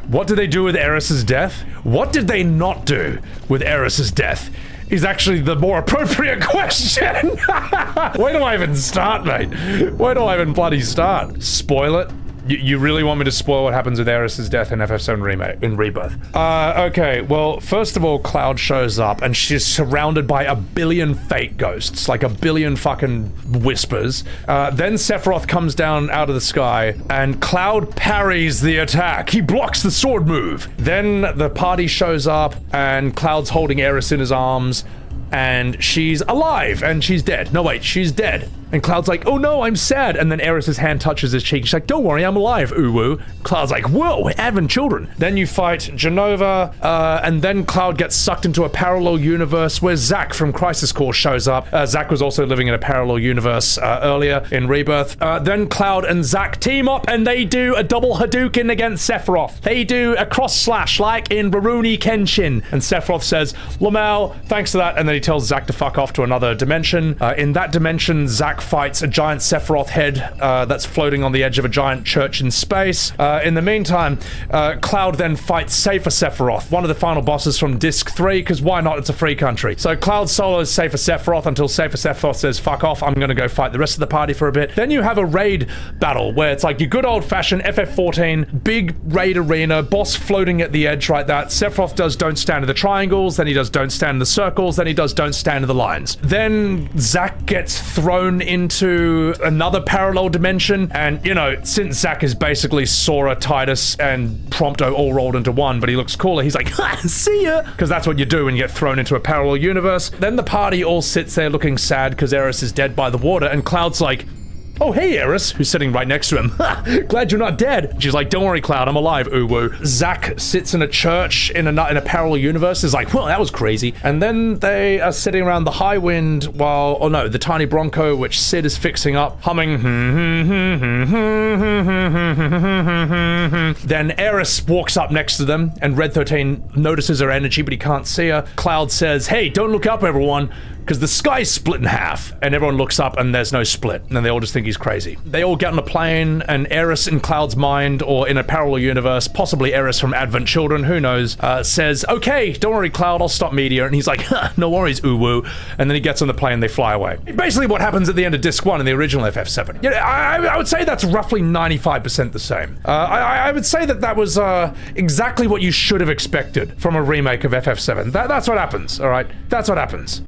What did they do with Aeris's death? What did they not do with Aeris's death? Is actually the more appropriate question. Where do I even start, mate? Where do I even bloody start? Spoil it? You really want me to spoil what happens with Aeris's death in FF7 Remake, in Rebirth? Okay, well, first of all, Cloud shows up and she's surrounded by a billion fake ghosts, like a billion fucking whispers. Then Sephiroth comes down out of the sky and Cloud parries the attack. He blocks the sword move. Then the party shows up and Cloud's holding Aeris in his arms and she's alive and she's dead. No, wait, she's dead. And Cloud's like, oh no, I'm sad. And then Aeris's hand touches his cheek. She's like, don't worry, I'm alive, uwu. Cloud's like, whoa, we're having children. Then you fight Genova, and then Cloud gets sucked into a parallel universe where Zack from Crisis Core shows up. Zack was also living in a parallel universe earlier in Rebirth. Then Cloud and Zack team up and they do a double Hadouken against Sephiroth. They do a cross slash like in Rurouni Kenshin. And Sephiroth says, Lamau, thanks to that. And then he tells Zack to fuck off to another dimension. In that dimension, Zack fights a giant Sephiroth head that's floating on the edge of a giant church in space. In the meantime, Cloud then fights Safer Sephiroth, one of the final bosses from Disc 3, because why not? It's a free country. So Cloud solos Safer Sephiroth until Safer Sephiroth says, fuck off, I'm gonna go fight the rest of the party for a bit. Then you have a raid battle where it's like your good old-fashioned FF14, big raid arena, boss floating at the edge like that. Sephiroth does don't stand in the triangles, then he does don't stand in the circles, then he does don't stand in the lines. Then Zack gets thrown into another parallel dimension, and you know, since Zack is basically Sora, Titus, and Prompto all rolled into one, but he looks cooler, he's like, ha, see ya! Because that's what you do when you get thrown into a parallel universe. Then the party all sits there looking sad because Aeris is dead by the water, and Cloud's like, oh, hey, Aeris, who's sitting right next to him. Glad you're not dead. She's like, don't worry, Cloud, I'm alive, uwu. Zack sits in a church in a parallel universe, is like, well, that was crazy. And then they are sitting around the high wind while, oh no, the tiny Bronco, which Sid is fixing up, humming. Then Aeris walks up next to them, and Red 13 notices her energy, but he can't see her. Cloud says, hey, don't look up, everyone, because the sky's split in half. And everyone looks up and there's no split. And then they all just think he's crazy. They all get on a plane, and Aeris in Cloud's mind, or in a parallel universe, possibly Aeris from Advent Children, who knows, says, okay, don't worry, Cloud, I'll stop Meteor. And he's like, no worries, uwu. And then he gets on the plane, they fly away. Basically what happens at the end of Disc 1 in the original FF7. Yeah, I would say that's roughly 95% the same. I would say that was exactly what you should have expected from a remake of FF7. That's what happens, all right? That's what happens.